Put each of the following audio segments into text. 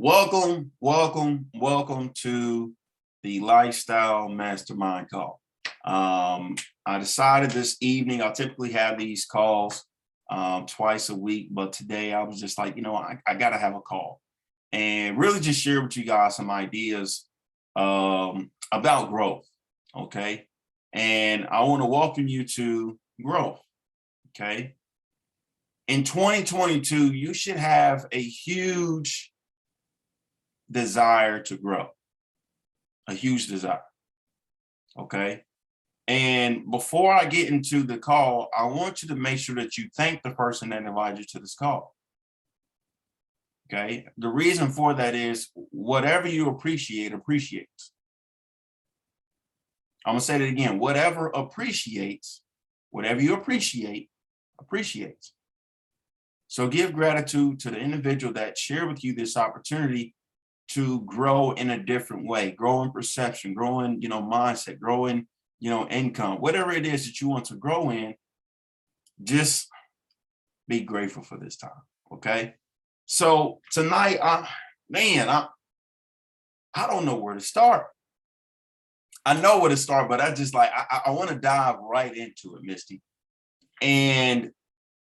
Welcome to the Lifestyle Mastermind call. I decided this evening, I typically have these calls twice a week, but today I was just like, I got to have a call and really just share with you guys some ideas about growth. Okay. And I want to welcome you to growth. Okay. In 2022, you should have a huge desire to grow, a huge desire. Okay. And before I get into the call, I want you to make sure that you thank the person that invited you to this call. Okay. The reason for that is whatever you appreciate appreciates. I'm going to say that again. Whatever you appreciate appreciates. So give gratitude to the individual that shared with you this opportunity to grow in a different way, grow in perception, grow in, mindset, grow in, income, whatever it is that you want to grow in, just be grateful for this time. Okay. So tonight, I don't know where to start. I know where to start, but I want to dive right into it, Misty. And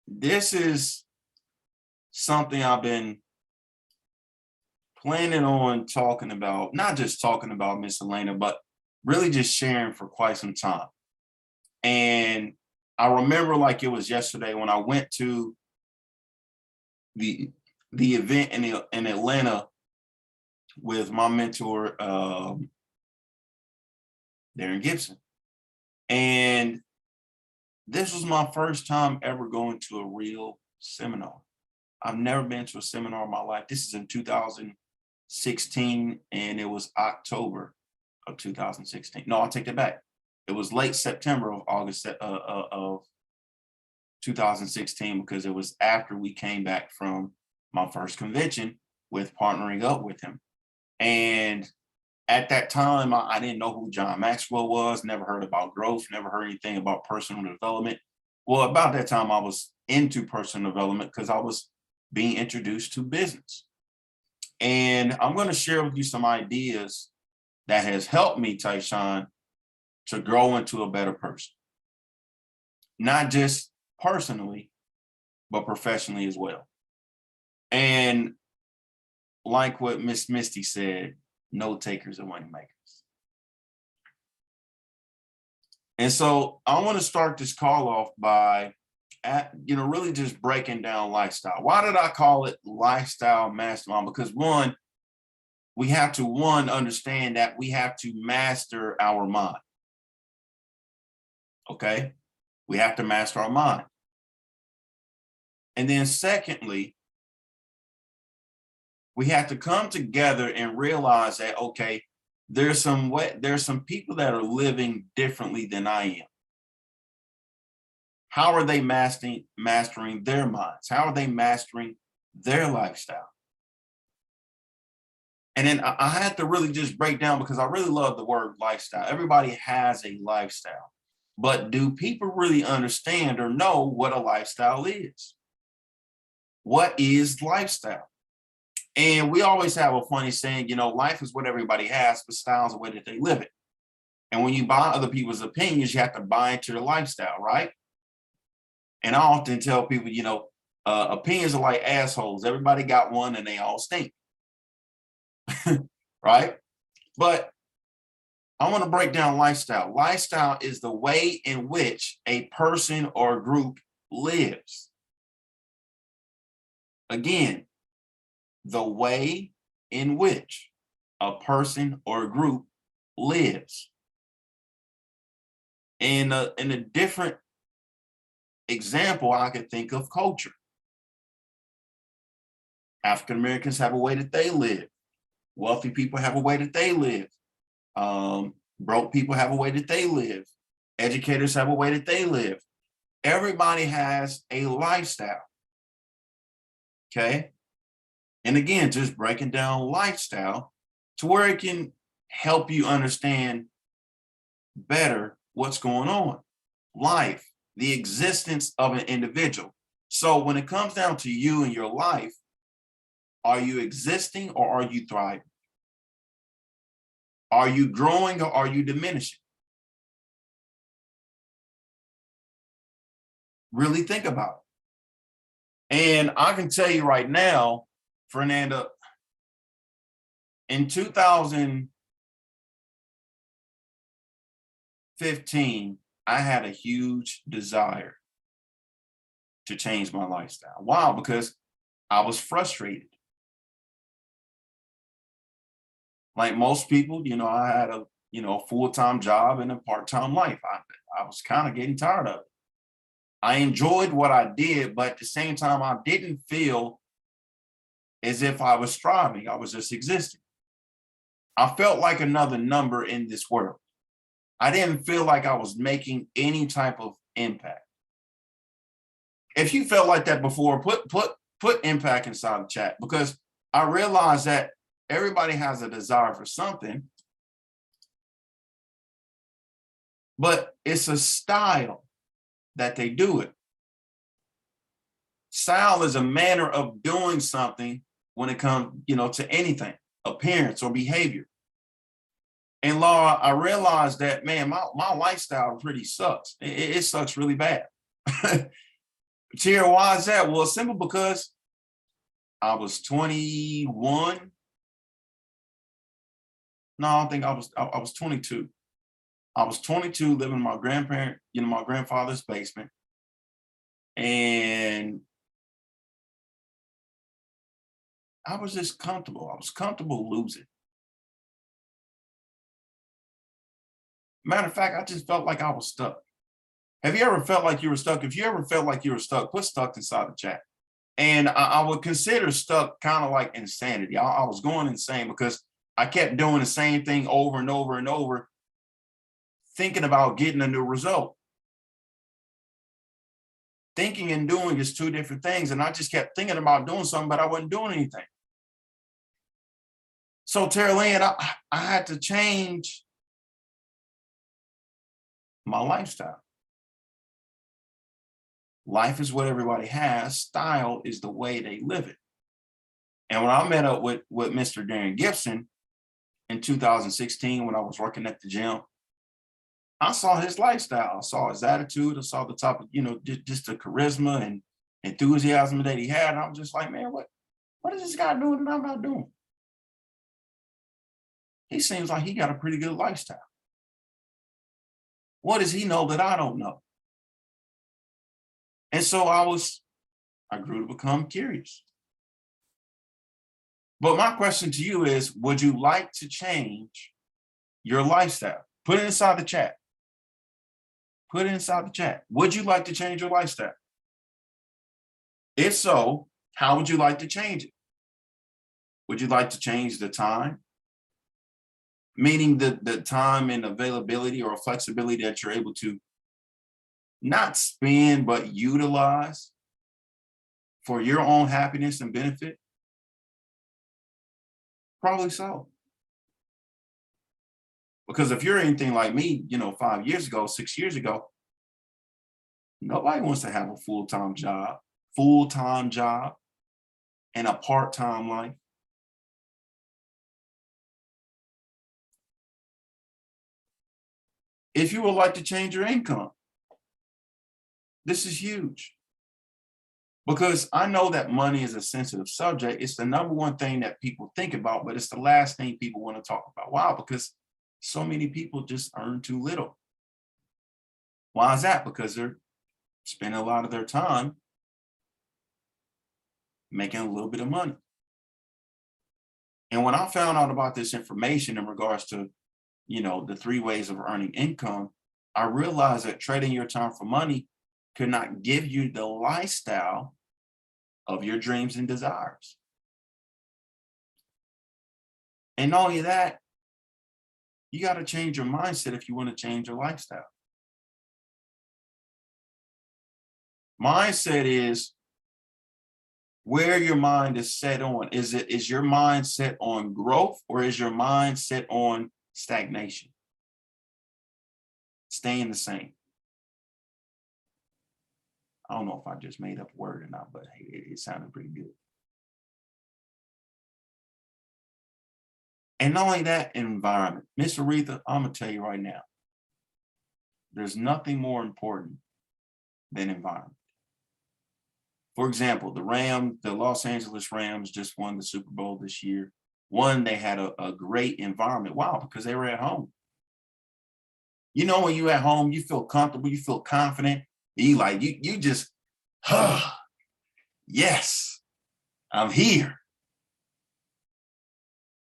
this is something I've been planning on talking about, not just talking about Miss Elena, but really just sharing for quite some time. And I remember like it was yesterday when I went to the event in Atlanta with my mentor, Darren Gibson. And this was my first time ever going to a real seminar. I've never been to a seminar in my life. This is in 2016, and it was October of 2016. No, I'll take that back. It was late September of 2016 because it was after we came back from my first convention with partnering up with him. And at that time, I didn't know who John Maxwell was, never heard about growth, never heard anything about personal development. Well, about that time, I was into personal development because I was being introduced to business. And I'm going to share with you some ideas that has helped me, Tyshawn, to grow into a better person. Not just personally, but professionally as well. And like what Miss Misty said, note takers are money makers. And so I want to start this call off by really just breaking down lifestyle. Why did I call it Lifestyle Mastermind? Because we have to understand that we have to master our mind. Okay. We have to master our mind. And then secondly, we have to come together and realize that, okay, there's some people that are living differently than I am. How are they mastering their minds? How are they mastering their lifestyle? And then I had to really just break down because I really love the word lifestyle. Everybody has a lifestyle, but do people really understand or know what a lifestyle is? What is lifestyle? And we always have a funny saying, life is what everybody has, but style is the way that they live it. And when you buy other people's opinions, you have to buy into their lifestyle, right? And I often tell people, opinions are like assholes. Everybody got one and they all stink. Right? But I want to break down lifestyle. Lifestyle is the way in which a person or group lives. Again, the way in which a person or group lives. In a different example, I could think of culture. African Americans have a way that they live. Wealthy people have a way that they live. Broke people have a way that they live. Educators have a way that they live. Everybody has a lifestyle. Okay. And again, just breaking down lifestyle to where it can help you understand better what's going on. Life, the existence of an individual. So when it comes down to you and your life, Are you existing or are you thriving? Are you growing or are you diminishing? Really think about it. And I can tell you right now, Fernanda, in 2015, I had a huge desire to change my lifestyle. Why? Because I was frustrated. Like most people, I had a, full-time job and a part-time life. I was kind of getting tired of it. I enjoyed what I did, but at the same time, I didn't feel as if I was striving. I was just existing. I felt like another number in this world. I didn't feel like I was making any type of impact. If you felt like that before, put impact inside the chat, because I realized that everybody has a desire for something, but it's a style that they do it. Style is a manner of doing something when it comes, to anything, appearance or behavior. And Laura, I realized that, man, my lifestyle pretty sucks. It sucks really bad. Tia, why is that? Well, it's simple because I was 21. No, I don't think I was 22. I was 22 living in my my grandfather's basement. And I was just comfortable. I was comfortable losing. Matter of fact, I just felt like I was stuck. Have you ever felt like you were stuck? If you ever felt like you were stuck, put stuck inside the chat. And I would consider stuck kind of like insanity. I was going insane because I kept doing the same thing over and over and over, thinking about getting a new result. Thinking and doing is two different things. And I just kept thinking about doing something, but I wasn't doing anything. So Tara Lynn, I had to change my lifestyle. Life is what everybody has. Style is the way they live it. And when I met up with Mr. Darren Gibson in 2016, when I was working at the gym, I saw his lifestyle. I saw his attitude. I saw the type of, just the charisma and enthusiasm that he had. And I was just like, man, what is this guy doing that I'm not doing? He seems like he got a pretty good lifestyle. What does he know that I don't know? And so I grew to become curious. But my question to you is, would you like to change your lifestyle? Put it inside the chat. Put it inside the chat. Would you like to change your lifestyle? If so, how would you like to change it? Would you like to change the time? Meaning the time and availability or flexibility that you're able to not spend, but utilize for your own happiness and benefit? Probably so. Because if you're anything like me, 5 years ago, 6 years ago, nobody wants to have a full-time job, and a part-time life. If you would like to change your income, this is huge. Because I know that money is a sensitive subject. It's the number one thing that people think about, but it's the last thing people want to talk about. Why? Because so many people just earn too little. Why is that? Because they're spending a lot of their time making a little bit of money. And when I found out about this information in regards to, the 3 ways of earning income, I realized that trading your time for money could not give you the lifestyle of your dreams and desires. And not only that, you got to change your mindset if you want to change your lifestyle. Mindset is where your mind is set on. Is your mind set on growth, or is your mind set on stagnation? Staying the same. I don't know if I just made up a word or not, but hey, it sounded pretty good. And not only that, environment. Miss Aretha, I'm gonna tell you right now, there's nothing more important than environment. For example, the Los Angeles Rams just won the Super Bowl this year. One, they had a great environment. Wow, because they were at home. You know, when you're at home, you feel comfortable, you feel confident. You just, yes, I'm here.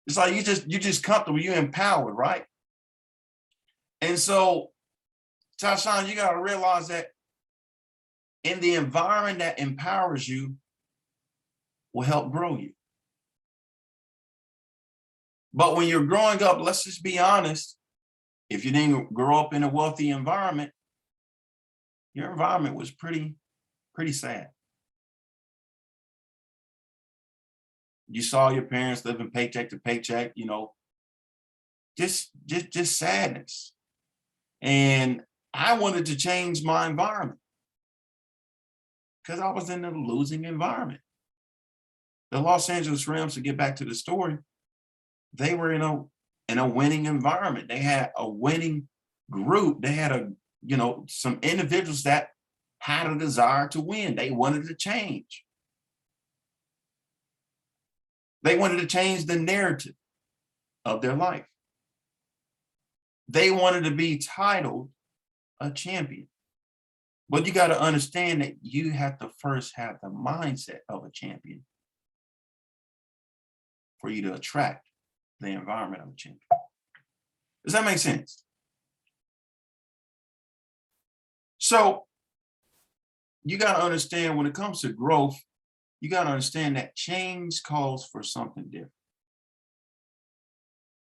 It's like you just comfortable, you're empowered, right? And so, Tashawn, you gotta realize that in the environment that empowers you will help grow you. But when you're growing up, let's just be honest, if you didn't grow up in a wealthy environment, your environment was pretty sad. You saw your parents living paycheck to paycheck, you know, just sadness. And I wanted to change my environment because I was in a losing environment. The Los Angeles Rams, to get back to the story, they were in a winning environment. They had a winning group. They had some individuals that had a desire to win. They wanted to change. They wanted to change the narrative of their life. They wanted to be titled a champion. But you got to understand that you have to first have the mindset of a champion for you to attract the environment of a champion. Does that make sense? So you got to understand when it comes to growth, you got to understand that change calls for something different.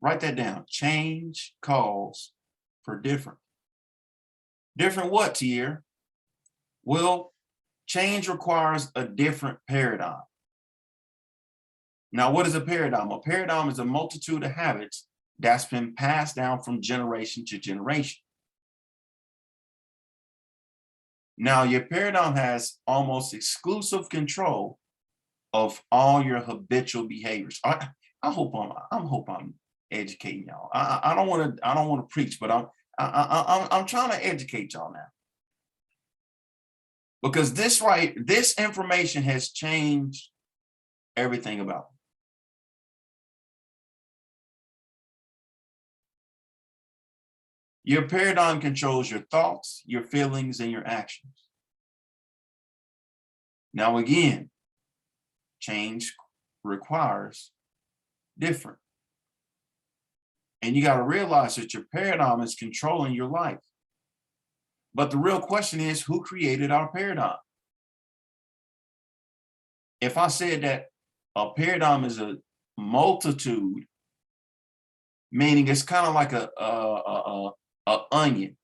Write that down. Change calls for different. Different what, Tier? Well, change requires a different paradigm. Now, what is a paradigm? A paradigm is a multitude of habits that's been passed down from generation to generation. Now, your paradigm has almost exclusive control of all your habitual behaviors. I hope I'm educating y'all. I don't want to preach, but I'm trying to educate y'all now. Because this information has changed everything about me. Your paradigm controls your thoughts, your feelings, and your actions. Now, again, change requires different. And you got to realize that your paradigm is controlling your life. But the real question is, who created our paradigm? If I said that a paradigm is a multitude, meaning it's kind of like a onion.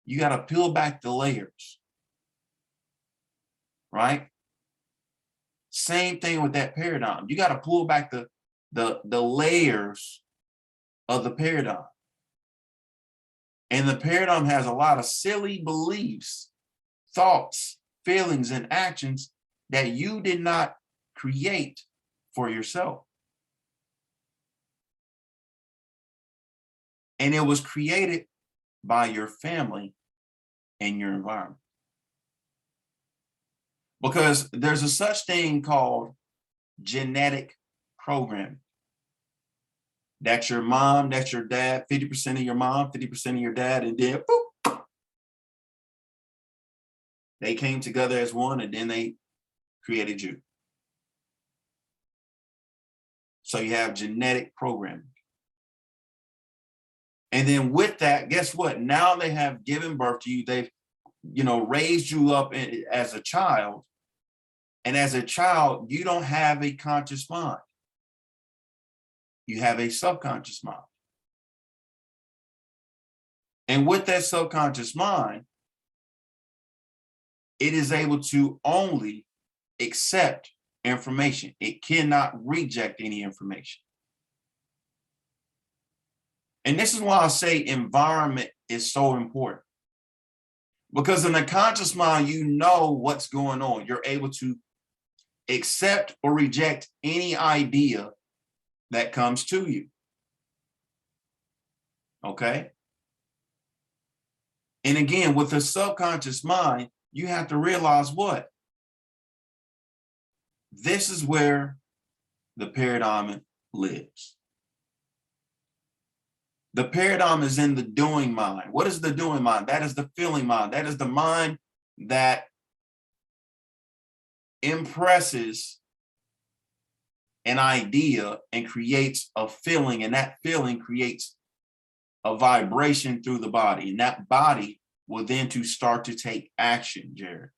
You got to peel back the layers, right? Same thing with that paradigm. You got to pull back the layers of the paradigm. And the paradigm has a lot of silly beliefs, thoughts, feelings, and actions that you did not create for yourself. And it was created by your family and your environment. Because there's a such thing called genetic programming. That's your mom, that's your dad, 50% of your mom, 50% of your dad, and then boop, they came together as one, and then they created you. So you have genetic programming. And then with that, guess what? Now they have given birth to you. They've, raised you up as a child. And as a child, you don't have a conscious mind. You have a subconscious mind. And with that subconscious mind, it is able to only accept information. It cannot reject any information. And this is why I say environment is so important. Because in the conscious mind, you know what's going on. You're able to accept or reject any idea that comes to you. Okay. And again, with the subconscious mind, you have to realize what? This is where the paradigm lives. The paradigm is in the doing mind. What is the doing mind? That is the feeling mind. That is the mind that impresses an idea and creates a feeling, and that feeling creates a vibration through the body, and that body will then to start to take action, Jared.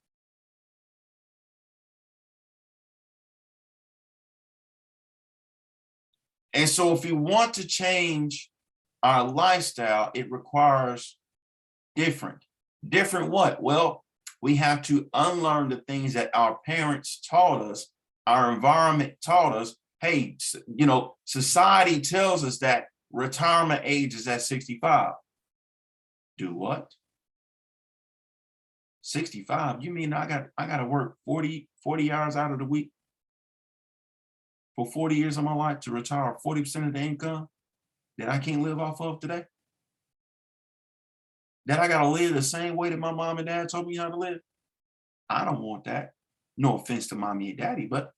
And so if we want to change our lifestyle, it requires different. Different what? Well, we have to unlearn the things that our parents taught us, our environment taught us. Hey, you know, society tells us that retirement age is at 65. Do what? 65? You mean I got to work 40 hours out of the week for 40 years of my life to retire 40% of the income that I can't live off of today? That I got to live the same way that my mom and dad told me how to live? I don't want that. No offense to mommy and daddy, but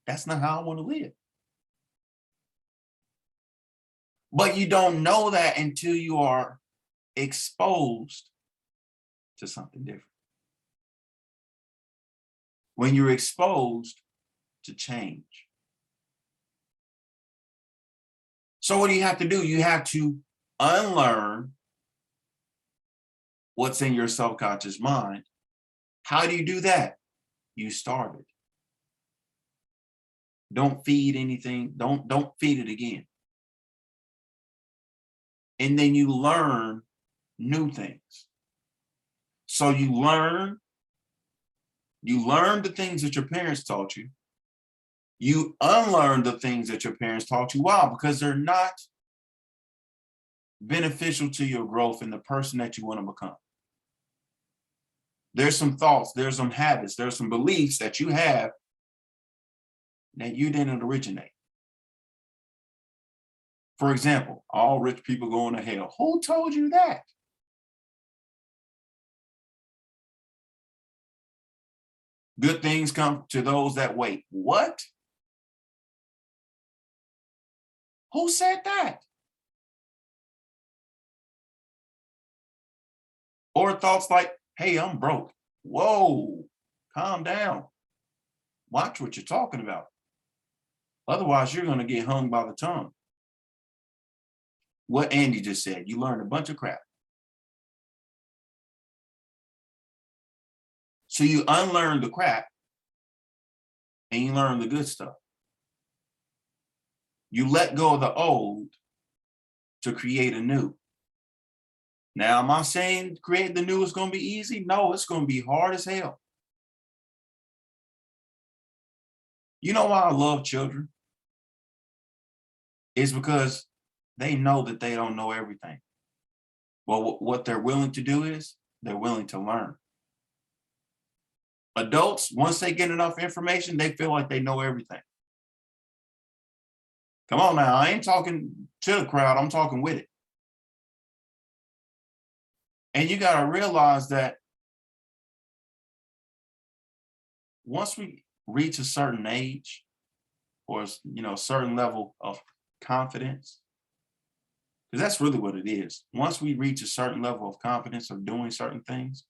that's not how I want to live. But you don't know that until you are exposed to something different. When you're exposed to change. So what do you have to do? You have to unlearn what's in your subconscious mind. How do you do that? You start it. Don't feed anything. Don't feed it again. And then you learn new things. So you learn the things that your parents taught you. You unlearn the things that your parents taught you. Why? Because they're not beneficial to your growth and the person that you want to become. There's some thoughts, there's some habits, there's some beliefs that you have that you didn't originate. For example, all rich people going to hell. Who told you that? Good things come to those that wait. What? Who said that? Or thoughts like, hey, I'm broke. Whoa, calm down. Watch what you're talking about. Otherwise, you're going to get hung by the tongue. What Andy just said, you learned a bunch of crap. So you unlearn the crap and you learn the good stuff. You let go of the old to create a new. Now, am I saying create the new is going to be easy? No, it's going to be hard as hell. You know why I love children? It's because they know that they don't know everything. Well, what they're willing to do is they're willing to learn. Adults, once they get enough information, they feel like they know everything. Come on now, I ain't talking to the crowd, I'm talking with it. And you got to realize that once we reach a certain age or, you know, a certain level of confidence, because that's really what it is. Once we reach a certain level of confidence of doing certain things,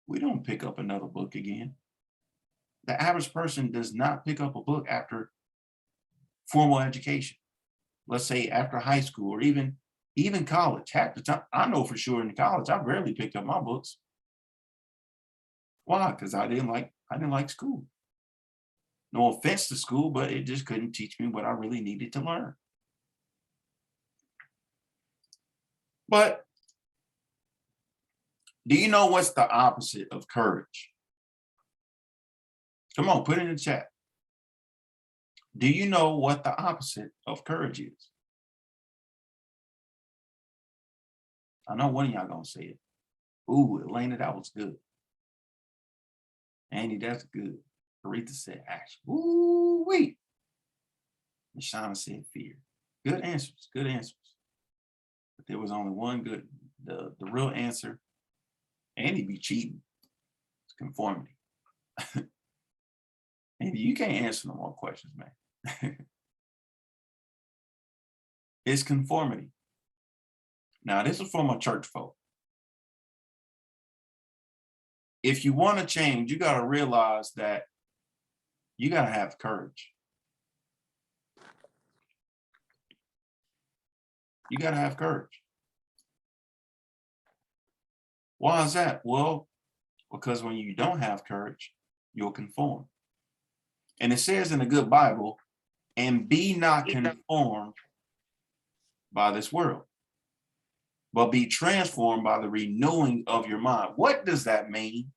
we don't pick up another book again. The average person does not pick up a book after formal education. Let's say after high school or even college. Half the time, I know for sure in college, I rarely picked up my books. Why? Because I didn't like school. No offense to school, but it just couldn't teach me what I really needed to learn. But do you know what's the opposite of courage? Come on, put it in the chat. Do you know what the opposite of courage is? I know one of y'all gonna say it. Ooh, Elena, that was good. Andy, that's good. Aretha said action. Ooh, wait. And Shauna said fear. Good answers, good answers. but there was only one good, the real answer, and he'd be cheating. It's conformity. Andy, you can't answer no more questions, man. It's conformity. Now, this is for my church folk. If you want to change, you got to realize that you got to have courage. You got to have courage. Why is that? Well, because when you don't have courage, you'll conform. And it says in the good Bible, and be not conformed by this world, but be transformed by the renewing of your mind. What does that mean?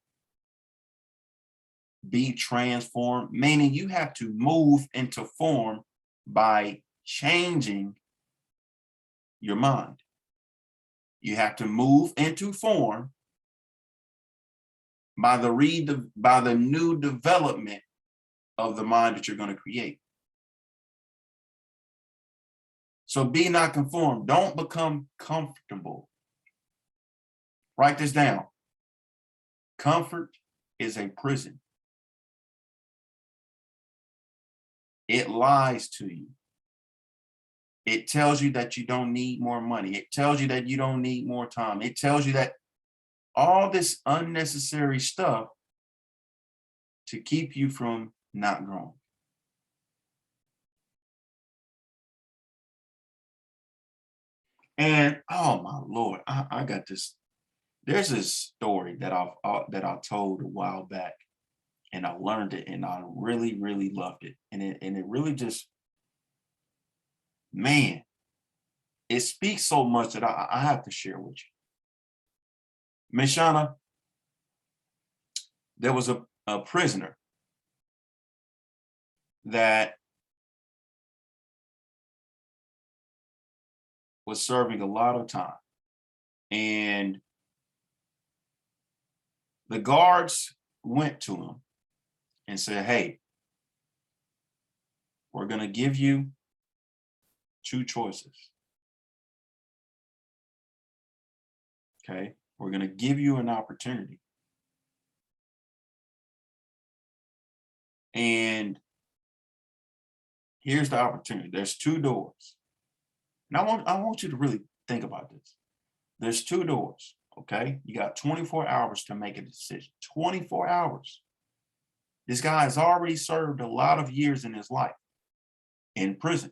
Be transformed, meaning you have to move into form by changing your mind. You have to move into form by the new development of the mind that you're going to create. So be not conformed. Don't become comfortable. Write this down. Comfort is a prison. It lies to you. It tells you that you don't need more money. It tells you that you don't need more time. It tells you that all this unnecessary stuff to keep you from not growing. And oh my Lord, I got this. There's this story that I told a while back, and I learned it, and I really, really loved it. And it really just, man, it speaks so much that I have to share with you. Miss Shauna, there was a prisoner that was serving a lot of time. And the guards went to him and said, hey, we're going to give you two choices. Okay, we're going to give you an opportunity. And here's the opportunity. There's two doors. And I want you to really think about this. There's two doors, okay? You got 24 hours to make a decision. 24 hours. This guy has already served a lot of years in his life in prison.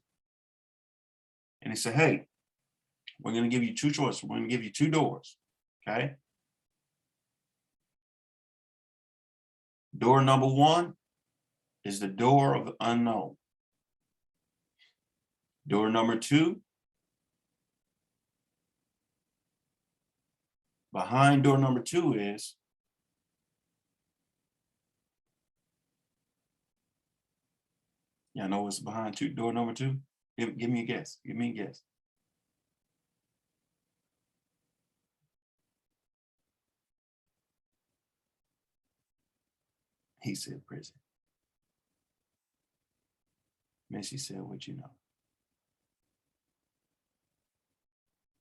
And he said, hey, we're going to give you two choices. We're going to give you two doors, okay? Door number one is the door of the unknown. Door number two, behind door number two is y'all know what's behind door number two? Give me a guess. Give me a guess. He said prison. Missy said, what you know?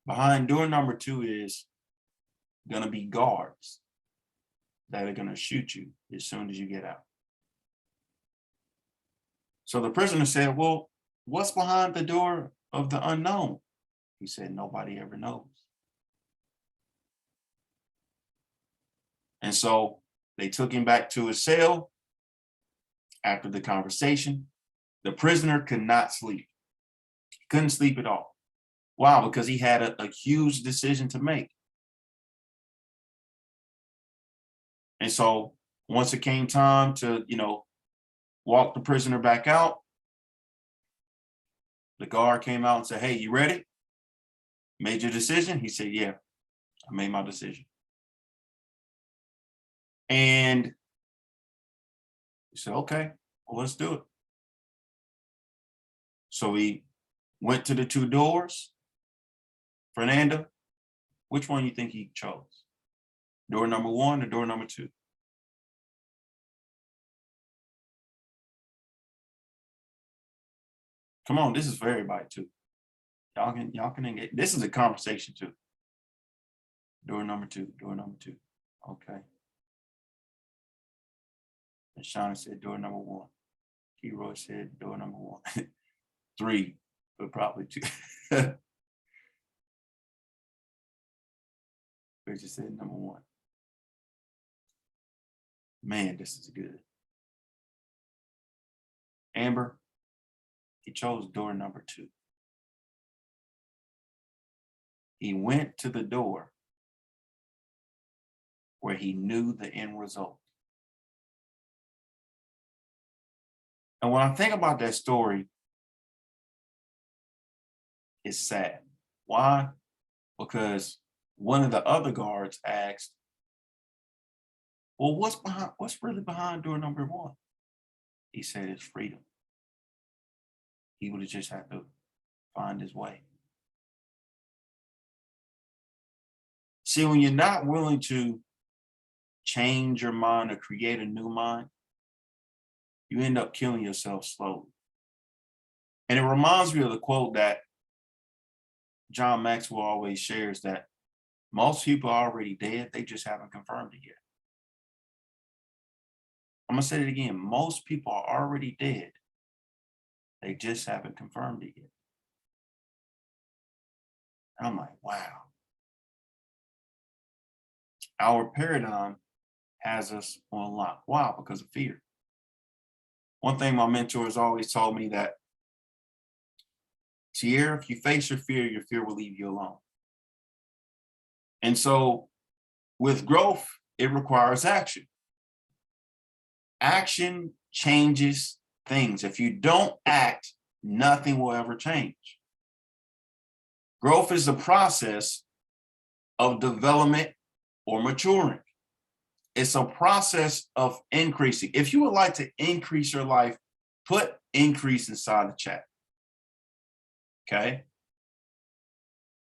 Behind door number two is gonna be guards that are gonna shoot you as soon as you get out. So the prisoner said, well, what's behind the door of the unknown? He said, nobody ever knows. And so they took him back to his cell. After the conversation, the prisoner could not sleep. He couldn't sleep at all. Why? Because he had a huge decision to make. And so once it came time to, walk the prisoner back out, the guard came out and said, hey, you ready? Made your decision? He said, yeah, I made my decision. And he said, okay, well, let's do it. So he went to the two doors. Fernanda, which one you think he chose? Door number one or door number two? Come on, this is for everybody too. Y'all can engage. This is a conversation too. Door number two. Door number two. Okay. And Shauna said door number one. Keroy said door number one. Three, but probably two. Bridget said number one. Man, this is good. Amber, he chose door number two. He went to the door where he knew the end result. And when I think about that story, it's sad. Why? Because one of the other guards asked, well, what's really behind door number one? He said it's freedom. He would have just had to find his way. See, when you're not willing to change your mind or create a new mind, you end up killing yourself slowly. And it reminds me of the quote that John Maxwell always shares, that most people are already dead, they just haven't confirmed it yet. I'm gonna say it again. Most people are already dead. They just haven't confirmed it yet. And I'm like, wow. Our paradigm has us on lock. Why? Because of fear. One thing my mentors always told me, that, Tierra, if you face your fear will leave you alone. And so with growth, it requires action. Action changes things. If you don't act, nothing will ever change. Growth is the process of development or maturing. It's a process of increasing. If you would like to increase your life, put increase inside the chat. Okay?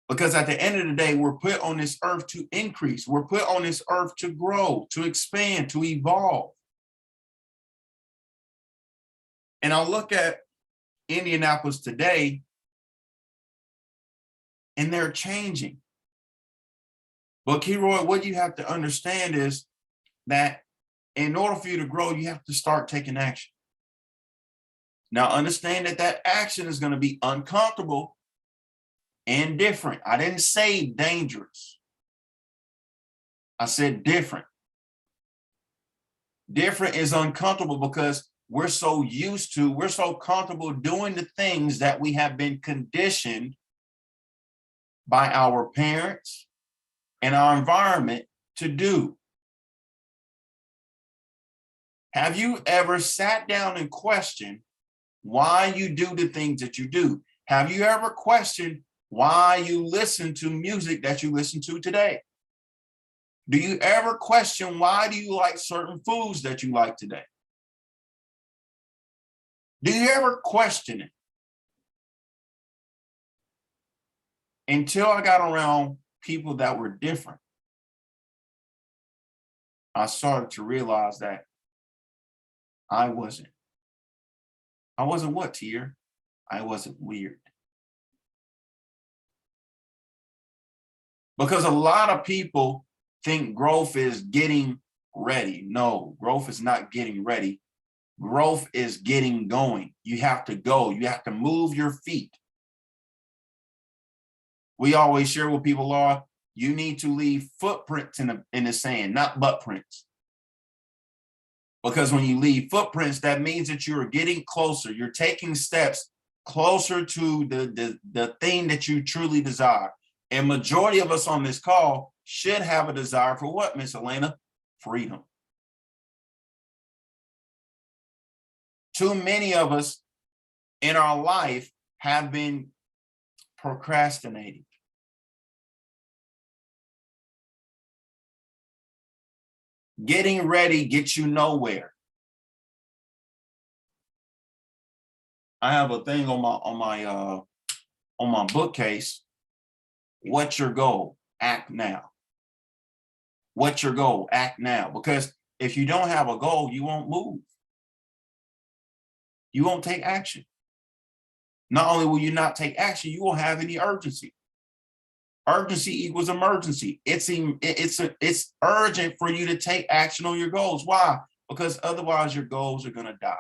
Because at the end of the day, we're put on this earth to increase. We're put on this earth to grow, to expand, to evolve. And I'll look at Indianapolis today, and they're changing. But Keroy, what you have to understand is that in order for you to grow, you have to start taking action. Now, understand that that action is going to be uncomfortable and different. I didn't say dangerous. I said different. Different is uncomfortable because we're so comfortable doing the things that we have been conditioned by our parents and our environment to do. Have you ever sat down and questioned why you do the things that you do? Have you ever questioned why you listen to music that you listen to today? Do you ever question why do you like certain foods that you like today? Do you ever question it? Until I got around people that were different, I started to realize that I wasn't what, Tier? I wasn't weird. Because a lot of people think growth is getting ready. No, growth is not getting ready. Growth is getting going. You have to go. You have to move your feet. We always share with people, Laura, you need to leave footprints in the sand, not butt prints. Because when you leave footprints, that means that you are getting closer. You're taking steps closer to the thing that you truly desire. And majority of us on this call should have a desire for what, Miss Elena? Freedom. Too many of us in our life have been procrastinating. Getting ready gets you nowhere. I have a thing on my bookcase. What's your goal? Act now. What's your goal? Act now. Because if you don't have a goal, you won't move. You won't take action. Not only will you not take action, you won't have any urgency. Urgency equals emergency. It's urgent for you to take action on your goals. Why? Because otherwise your goals are going to die.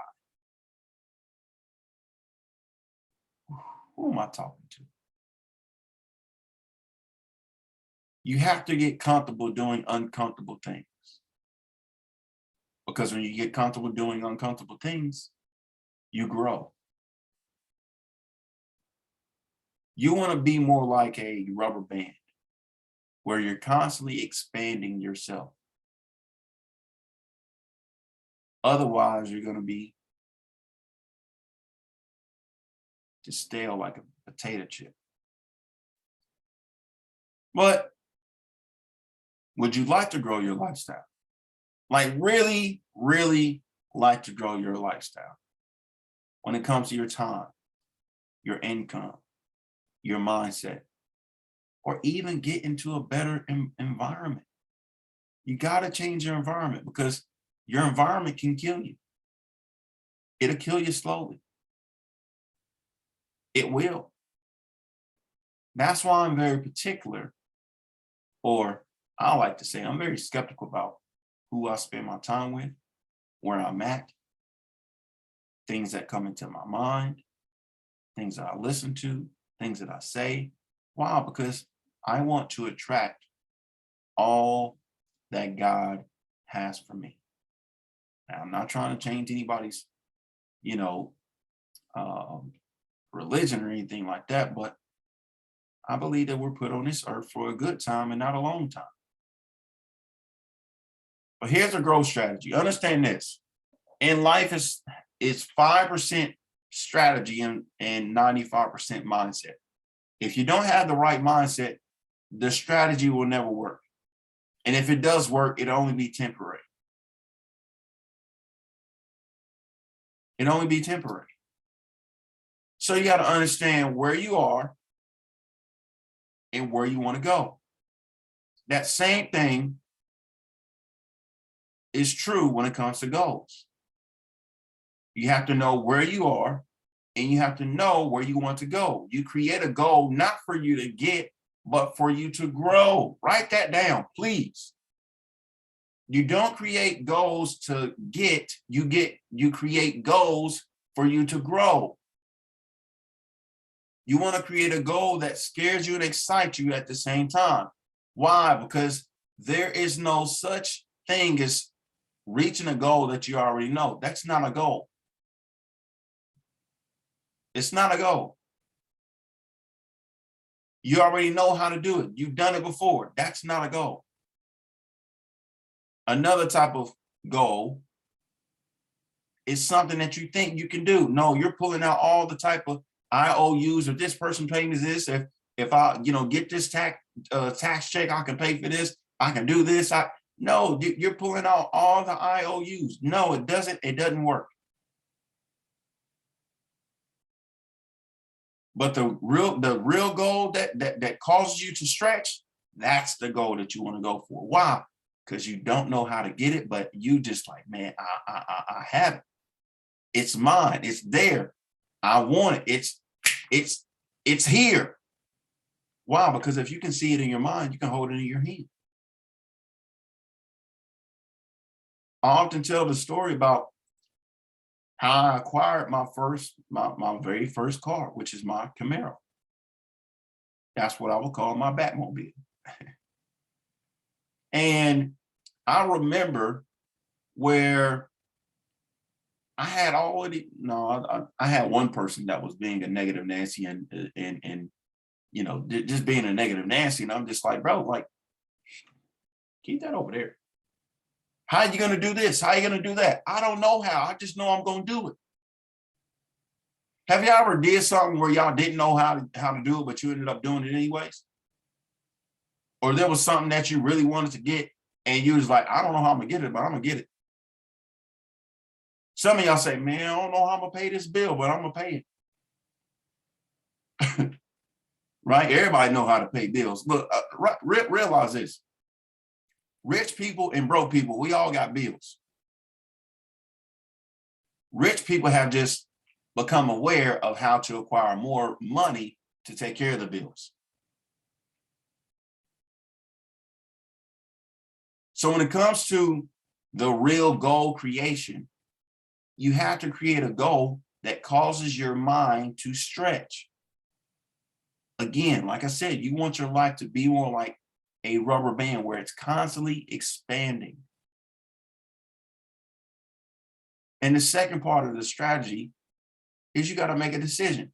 Who am I talking to? You have to get comfortable doing uncomfortable things. Because when you get comfortable doing uncomfortable things, you grow. You want to be more like a rubber band where you're constantly expanding yourself. Otherwise, you're going to be just stale like a potato chip. But would you like to grow your lifestyle? Like really, really like to grow your lifestyle when it comes to your time, your income, your mindset, or even get into a better environment. You got to change your environment because your environment can kill you. It'll kill you slowly. It will. That's why I'm very particular, or I like to say I'm very skeptical about who I spend my time with, where I'm at, things that come into my mind, things that I listen to, things that I say. Why? Because I want to attract all that God has for me. Now, I'm not trying to change anybody's, religion or anything like that, but I believe that we're put on this earth for a good time and not a long time. But here's a growth strategy. Understand this. In life, it's 5% strategy and 95% mindset. If you don't have the right mindset, the strategy will never work. And if it does work, it'll only be temporary. It'll only be temporary. So you got to understand where you are and where you want to go. That same thing is true when it comes to goals. You have to know where you are and you have to know where you want to go. You create a goal not for you to get, but for you to grow. Write that down, please. You don't create goals to get, you create goals for you to grow. You want to create a goal that scares you and excites you at the same time. Why? Because there is no such thing as reaching a goal that you already know. That's not a goal. It's not a goal. You already know how to do it. You've done it before. That's not a goal. Another type of goal is something that you think you can do. No, you're pulling out all the type of IOUs. If this person pays me this, if I get this tax check, I can pay for this. I can do this. No, you're pulling out all the IOUs. No, it doesn't. It doesn't work. But the real goal that causes you to stretch, that's the goal that you want to go for. Why? Because you don't know how to get it, but you just like, man, I have it. It's mine. It's there. I want it. It's here. Why? Because if you can see it in your mind, you can hold it in your hand. I often tell the story about how I acquired my very first car, which is my Camaro. That's what I would call my Batmobile. And I remember where I had I had one person that was being a negative Nancy and just being a negative Nancy. And I'm just like, bro, like, keep that over there. How are you going to do this? How are you going to do that? I don't know how. I just know I'm going to do it. Have y'all ever did something where y'all didn't know how to do it, but you ended up doing it anyways? Or there was something that you really wanted to get and you was like, I don't know how I'm going to get it, but I'm going to get it. Some of y'all say, man, I don't know how I'm going to pay this bill, but I'm going to pay it. Right? Everybody know how to pay bills. Look, realize this. Rich people and broke people, we all got bills. Rich people have just become aware of how to acquire more money to take care of the bills. So when it comes to the real goal creation, you have to create a goal that causes your mind to stretch. Again, like I said, you want your life to be more like a rubber band where it's constantly expanding. And the second part of the strategy is you got to make a decision.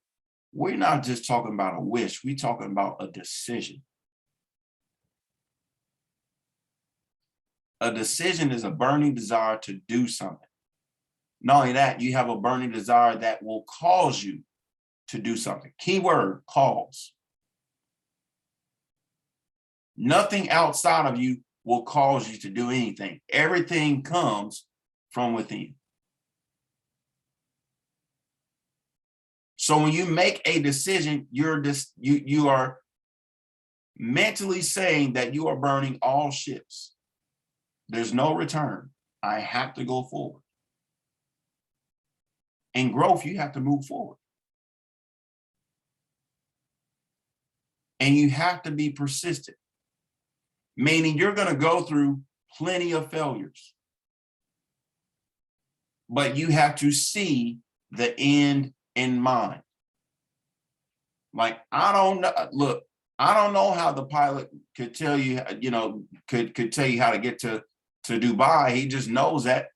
We're not just talking about a wish, we're talking about a decision. A decision is a burning desire to do something. Not only that, you have a burning desire that will cause you to do something. Keyword, cause. Nothing outside of you will cause you to do anything. Everything comes from within. So when you make a decision, you are mentally saying that you are burning all ships. There's no return. I have to go forward. In growth, you have to move forward. And you have to be persistent, meaning you're going to go through plenty of failures. But you have to see the end in mind. Like, I don't know. Look, I don't know how the pilot could tell you, could tell you how to get to Dubai. He just knows that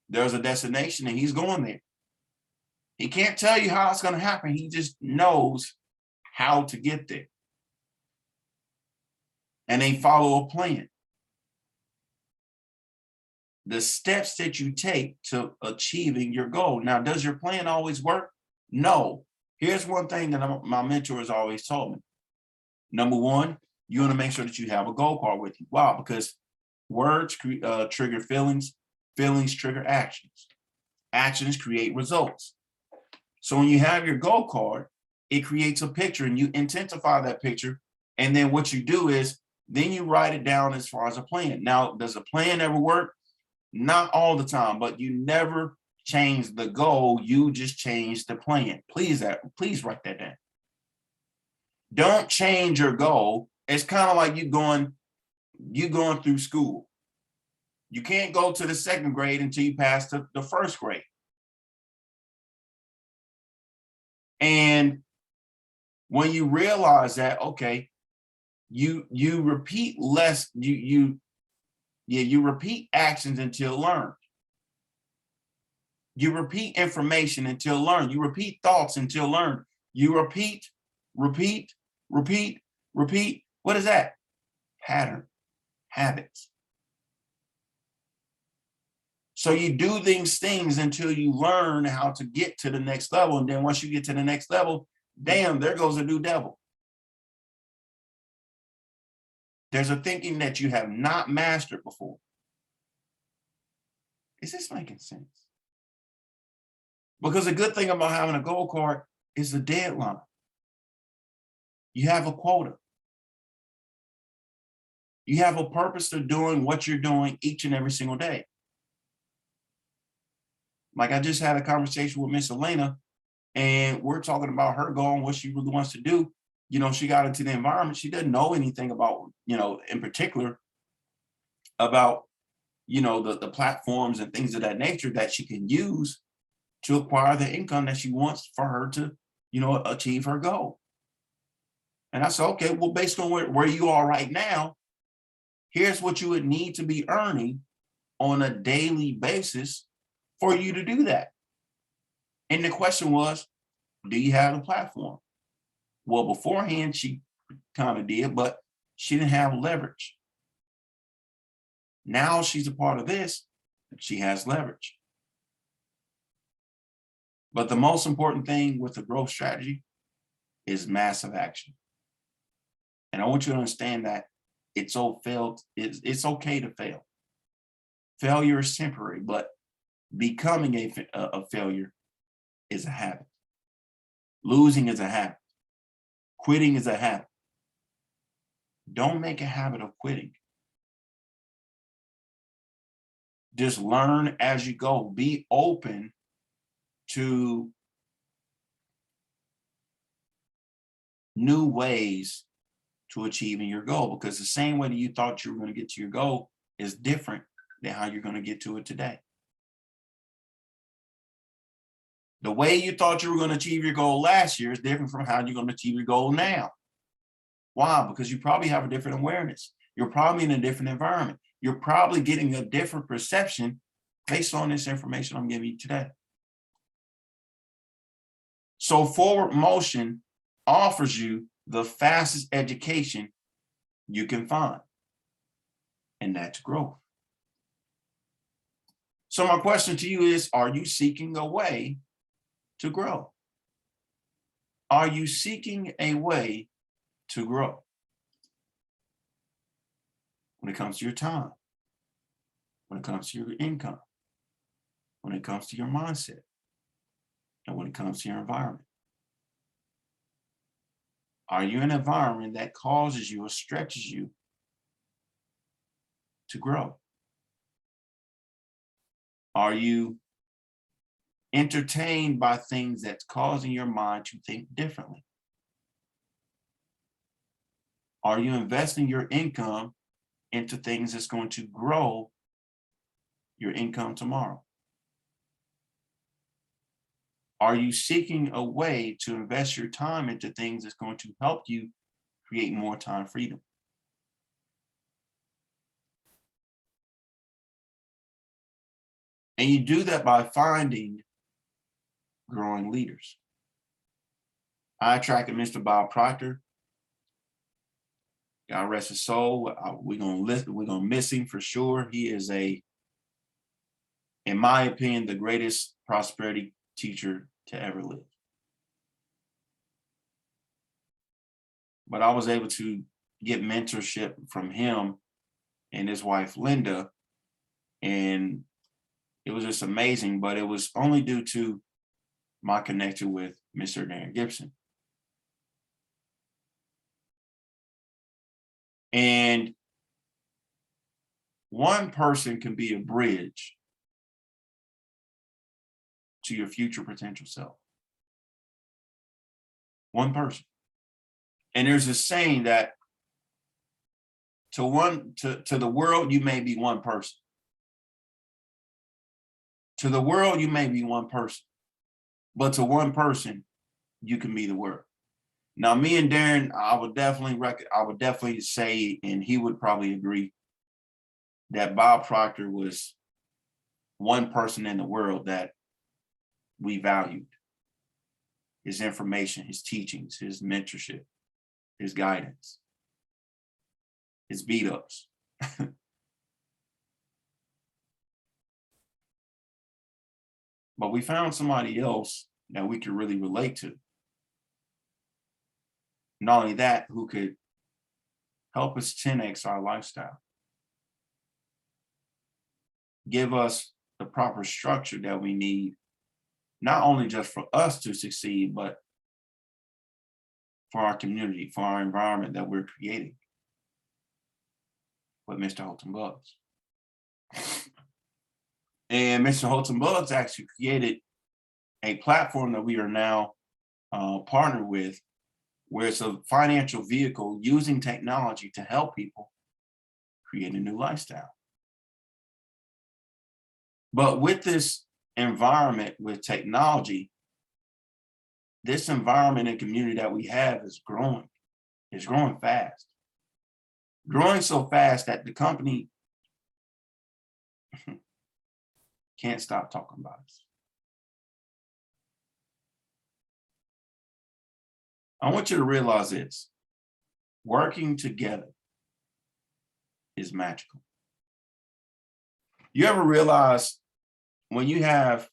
there's a destination and he's going there. He can't tell you how it's going to happen. He just knows how to get there. And they follow a plan. The steps that you take to achieving your goal. Now, does your plan always work? No. Here's one thing that my mentor has always told me. Number one, you want to make sure that you have a goal card with you. Wow, because words trigger feelings, feelings trigger actions. Actions create results. So when you have your goal card, it creates a picture and you intensify that picture. And then what you do is, then you write it down as far as a plan. Now, does a plan ever work? Not all the time, but you never change the goal. You just change the plan. Please write that down. Don't change your goal. It's kind of like you going through school. You can't go to the second grade until you pass the first grade. And when you realize that, okay, you repeat less, you repeat actions until learned. You repeat information until learned. You repeat thoughts until learned. You repeat. What is that? Pattern, habits. So you do these things until you learn how to get to the next level. And then once you get to the next level, damn, there goes a new devil. There's a thinking that you have not mastered before. Is this making sense? Because the good thing about having a goal card is the deadline. You have a quota. You have a purpose to doing what you're doing each and every single day. Like, I just had a conversation with Miss Elena, and we're talking about her goal and what she really wants to do. She got into the environment. She doesn't know anything about, in particular about, the platforms and things of that nature that she can use to acquire the income that she wants for her to, achieve her goal. And I said, okay, well, based on where you are right now, here's what you would need to be earning on a daily basis for you to do that. And the question was, do you have the platform? Well, beforehand, she kind of did, but she didn't have leverage. Now she's a part of this, she has leverage. But the most important thing with the growth strategy is massive action. And I want you to understand that it's okay to fail. Failure is temporary, but becoming a failure is a habit. Losing is a habit. Quitting is a habit. Don't make a habit of quitting. Just learn as you go. Be open to new ways to achieving your goal, because the same way that you thought you were going to get to your goal is different than how you're going to get to it today. The way you thought you were going to achieve your goal last year is different from how you're going to achieve your goal now. Why? Because you probably have a different awareness. You're probably in a different environment. You're probably getting a different perception based on this information I'm giving you today. So forward motion offers you the fastest education you can find, and that's growth. So my question to you is, are you seeking a way to grow? Are you seeking a way to grow? When it comes to your time, when it comes to your income, when it comes to your mindset, and when it comes to your environment. Are you in an environment that causes you or stretches you to grow? Are you entertained by things that's causing your mind to think differently? Are you investing your income into things that's going to grow your income tomorrow? Are you seeking a way to invest your time into things that's going to help you create more time freedom? And you do that by finding growing leaders. I attracted Mr. Bob Proctor. God rest his soul. We're gonna miss him for sure. He is in my opinion, the greatest prosperity teacher to ever live. But I was able to get mentorship from him and his wife, Linda, and it was just amazing, but it was only due to my connection with Mr. Darren Gibson. And one person can be a bridge to your future potential self. One person. And there's a saying that to the world, you may be one person. To the world, you may be one person, but to one person, you can be the world. Now, me and Darren, I would definitely say, and he would probably agree, that Bob Proctor was one person in the world that we valued. His information, his teachings, his mentorship, his guidance, his beat-ups. But we found somebody else that we could really relate to. Not only that, who could help us 10x our lifestyle. Give us the proper structure that we need, not only just for us to succeed, but for our community, for our environment that we're creating with Mr. Holton Bugs. And Mr. Holton Bugs actually created a platform that we are now partnered with, where it's a financial vehicle using technology to help people create a new lifestyle. But with this environment, with technology, this environment and community that we have is growing. It's growing fast. Growing so fast that the company can't stop talking about us. I want you to realize this. Working together is magical. You ever realize when you have,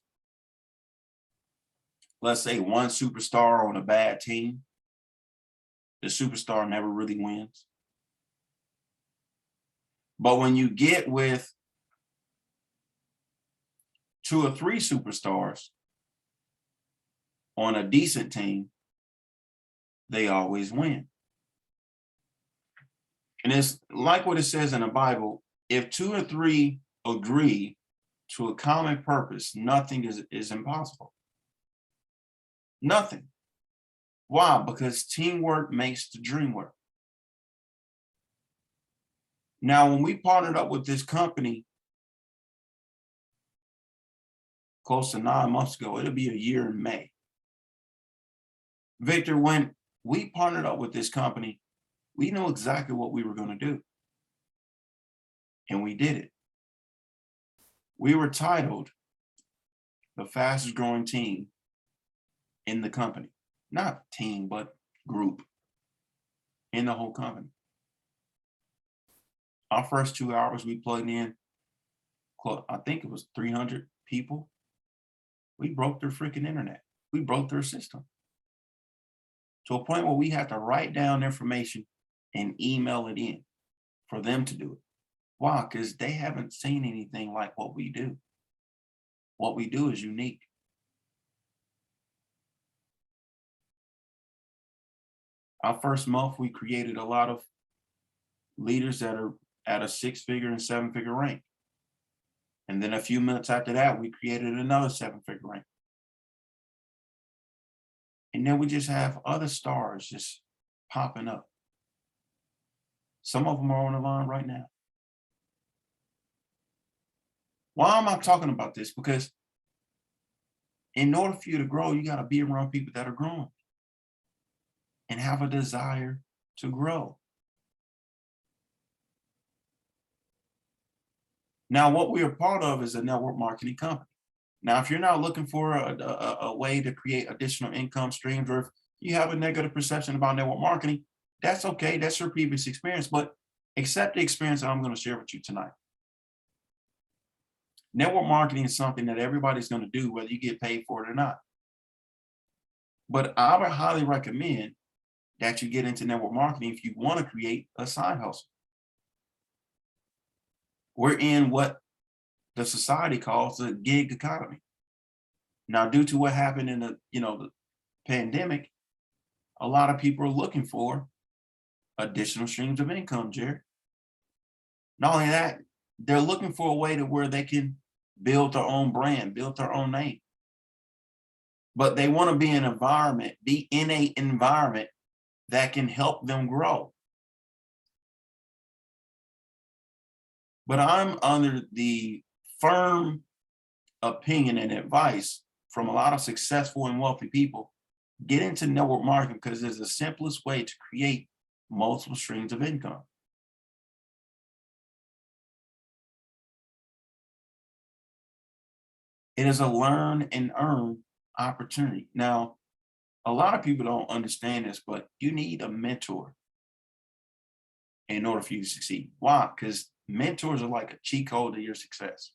let's say, one superstar on a bad team, the superstar never really wins? But when you get with 2 or 3 superstars on a decent team, they always win. And it's like what it says in the Bible, if 2 or 3 agree to a common purpose, nothing is impossible. Nothing. Why? Because teamwork makes the dream work. Now, when we partnered up with this company close to 9 months ago, it'll be a year in May. Victor, when we partnered up with this company, we knew exactly what we were going to do. And we did it. We were titled the fastest growing team in the company. Not team, but group in the whole company. Our first 2 hours we plugged in, I think it was 300 people. We broke their freaking internet. We broke their system to a point where we had to write down information and email it in for them to do it. Why? Because they haven't seen anything like what we do. What we do is unique. Our first month, we created a lot of leaders that are at a 6-figure and 7-figure rank. And then a few months after that, we created another 7-figure rank. And then we just have other stars just popping up. Some of them are on the line right now. Why am I talking about this? Because in order for you to grow, you got to be around people that are growing and have a desire to grow. Now, what we are part of is a network marketing company. Now, if you're not looking for a way to create additional income streams, or if you have a negative perception about network marketing, that's okay. That's your previous experience, but accept the experience that I'm going to share with you tonight. Network marketing is something that everybody's going to do, whether you get paid for it or not. But I would highly recommend that you get into network marketing if you want to create a side hustle. We're in what the society calls the gig economy. Now, due to what happened in the pandemic, a lot of people are looking for additional streams of income, Jared. Not only that, they're looking for a way to where they can build their own brand, build their own name. But they want to be in an environment that can help them grow. But I'm under the firm opinion and advice from a lot of successful and wealthy people, get into network marketing because it's the simplest way to create multiple streams of income. It is a learn and earn opportunity. Now, a lot of people don't understand this, but you need a mentor in order for you to succeed. Why? Because mentors are like a cheat code to your success.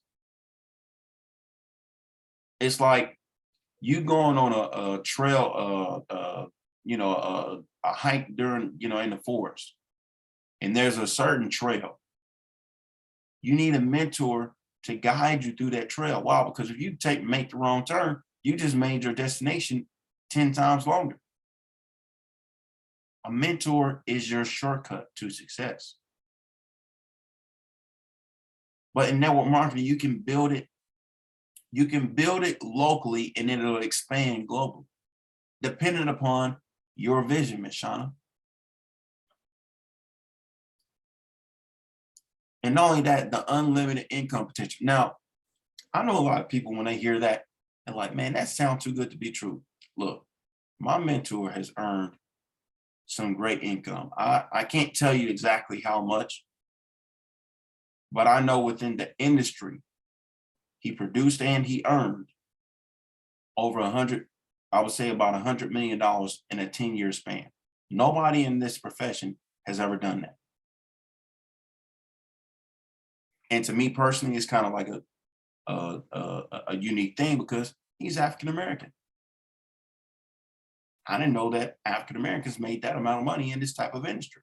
It's like you going on a trail, a hike during, in the forest, and there's a certain trail. You need a mentor to guide you through that trail. Why? Because if you make the wrong turn, you just made your destination 10 times longer. A mentor is your shortcut to success. But in network marketing, you can build it. You can build it locally and it'll expand globally, depending upon your vision, Ms. Shauna. And not only that, the unlimited income potential. Now, I know a lot of people, when they hear that, they're like, man, that sounds too good to be true. Look, my mentor has earned some great income. I can't tell you exactly how much, but I know within the industry, he produced and he earned over I would say about $100 million in a 10-year span. Nobody in this profession has ever done that. And to me personally, it's kind of like a unique thing because he's African-American. I didn't know that African-Americans made that amount of money in this type of industry.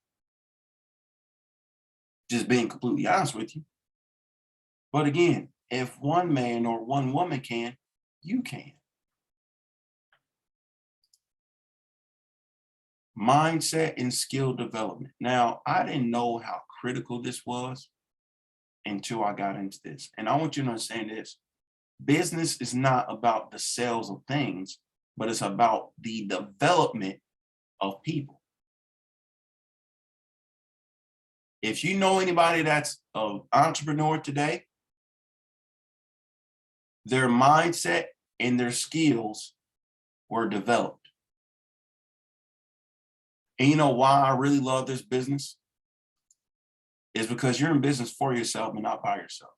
Just being completely honest with you. But again, if one man or one woman can, you can. Mindset and skill development. Now, I didn't know how critical this was until I got into this. And I want you to understand this. Business is not about the sales of things. but it's about the development of people. If you know anybody that's an entrepreneur today, their mindset and their skills were developed. And you know why I really love this business? Is because you're in business for yourself and not by yourself.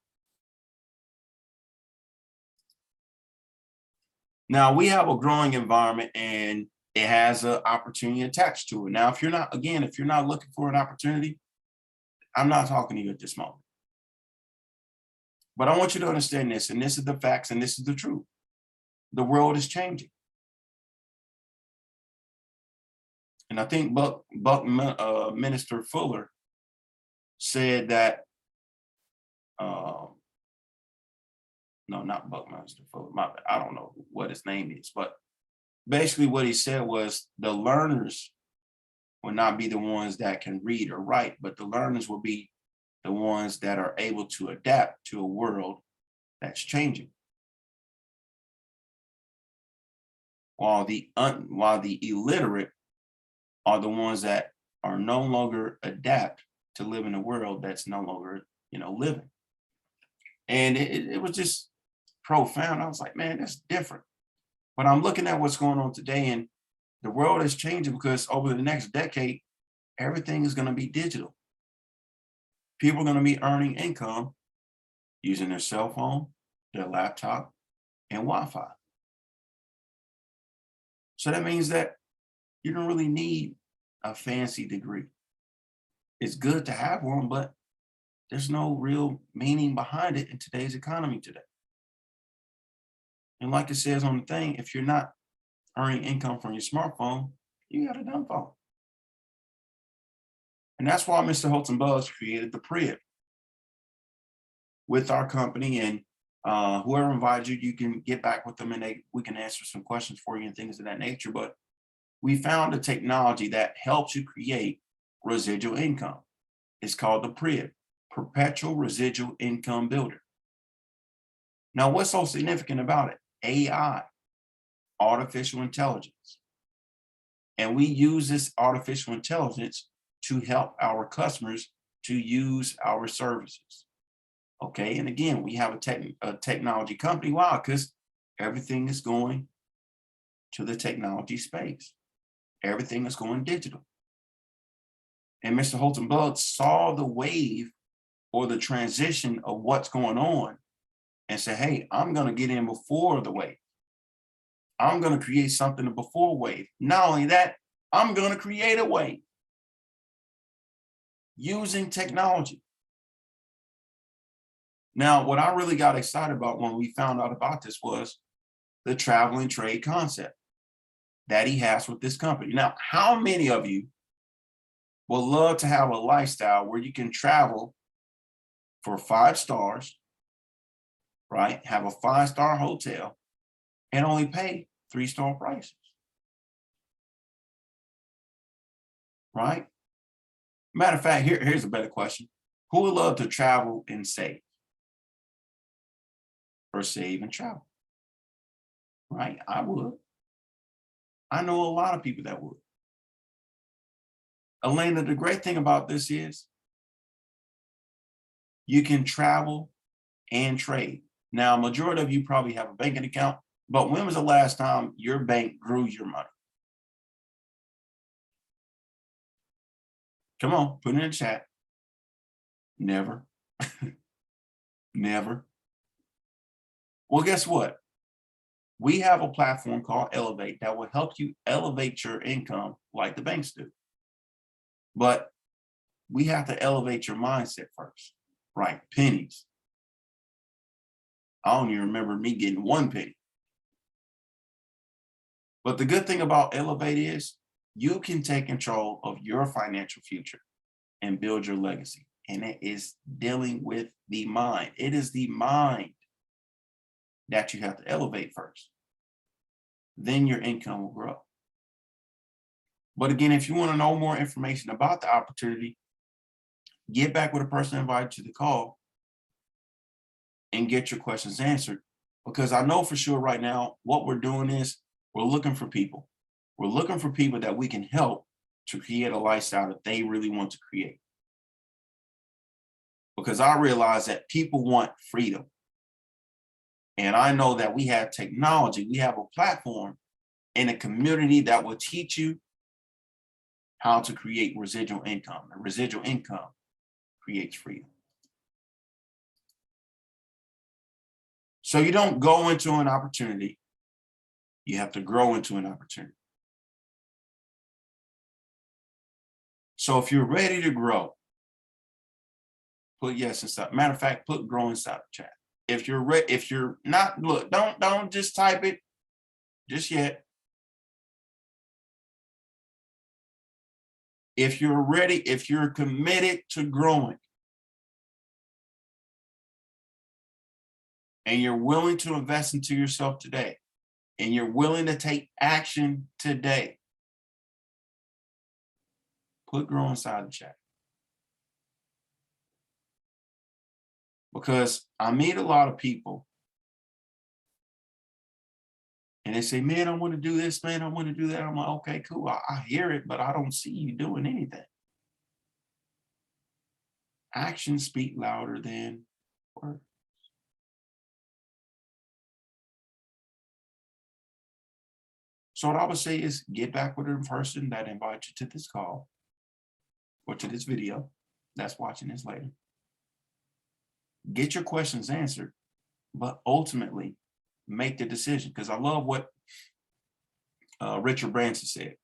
Now we have a growing environment and it has an opportunity attached to it. Now, if you're not looking for an opportunity, I'm not talking to you at this moment. But I want you to understand this, and this is the facts, and this is the truth. The world is changing. And I think Minister Fuller said that, no, not Buckminster Fuller, I don't know what his name is, but basically what he said was the learners will not be the ones that can read or write, but the learners will be the ones that are able to adapt to a world that's changing. While the illiterate are the ones that are no longer adapt to live in a world that's no longer, living. And it was just profound. I was like, man, that's different. But I'm looking at what's going on today, and the world is changing because over the next decade, everything is going to be digital. People are going to be earning income using their cell phone, their laptop, and Wi-Fi. So that means that you don't really need a fancy degree. It's good to have one, but there's no real meaning behind it in today's economy today. And like it says on the thing, if you're not earning income from your smartphone, you got a dumb phone. And that's why Mr. Holton Buzz created the Priv with our company. And whoever invited you, you can get back with them and we can answer some questions for you and things of that nature. But we found a technology that helps you create residual income. It's called the Priv, Perpetual Residual Income Builder. Now, what's so significant about it? AI, artificial intelligence. And we use this artificial intelligence to help our customers to use our services. Okay, and again, we have a technology company. Why? Because everything is going to the technology space. Everything is going digital. And Mr. Holton Buggs saw the wave or the transition of what's going on and said, hey, I'm going to get in before the wave. I'm going to create something before wave. Not only that, I'm going to create a wave using technology. Now, what I really got excited about when we found out about this was the traveling trade concept that he has with this company. Now, how many of you would love to have a lifestyle where you can travel for 5 stars, right? Have a 5-star hotel and only pay 3-star prices, right? Matter of fact, here's a better question. Who would love to travel and save? Or save and travel, right? I would. I know a lot of people that would. Elena, the great thing about this is you can travel and trade. Now, majority of you probably have a banking account, but when was the last time your bank grew your money? Come on, put it in the chat. Never. Never. Well, guess what? We have a platform called Elevate that will help you elevate your income like the banks do. But we have to elevate your mindset first, right? Pennies. I don't even remember me getting 1 penny. But the good thing about Elevate is you can take control of your financial future and build your legacy. And it is dealing with the mind. It is the mind that you have to elevate first. Then your income will grow. But again, if you want to know more information about the opportunity, get back with a person invited to the call and get your questions answered. Because I know for sure right now, what we're doing is We're looking for people. We're looking for people that we can help to create a lifestyle that they really want to create. Because I realize that people want freedom. And I know that we have technology, we have a platform and a community that will teach you how to create residual income. And residual income creates freedom. So you don't go into an opportunity, you have to grow into an opportunity. So if you're ready to grow, put yes inside. Matter of fact, put grow inside the chat. If you're not, look, don't just type it just yet. If you're ready, if you're committed to growing and you're willing to invest into yourself today and you're willing to take action today, put grow inside the chat. Because I meet a lot of people and they say, man, I want to do this, man, I want to do that. I'm like, okay, cool. I hear it, but I don't see you doing anything. Actions speak louder than words. So what I would say is get back with the person that invited you to this call or to this video that's watching this later. Get your questions answered, but ultimately make the decision. Because I love what Richard Branson said.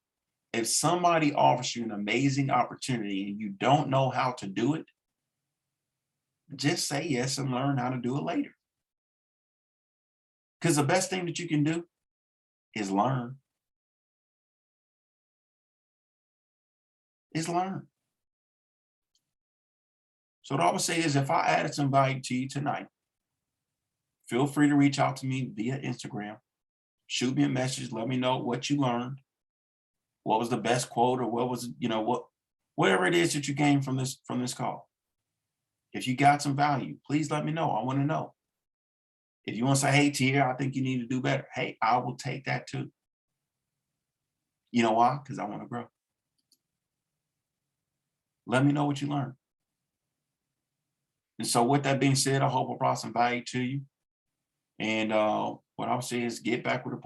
If somebody offers you an amazing opportunity and you don't know how to do it, just say yes and learn how to do it later. Because the best thing that you can do is learn. So what I would say is if I added some value to you tonight, feel free to reach out to me via Instagram. Shoot me a message. Let me know what you learned. What was the best quote, or what was, whatever it is that you gained from this call. If you got some value, please let me know. I want to know. If you want to say, hey, Tia, I think you need to do better. Hey, I will take that too. You know why? Because I want to grow. Let me know what you learned. And so with that being said, I hope I brought some value to you. And what I'll say is get back with a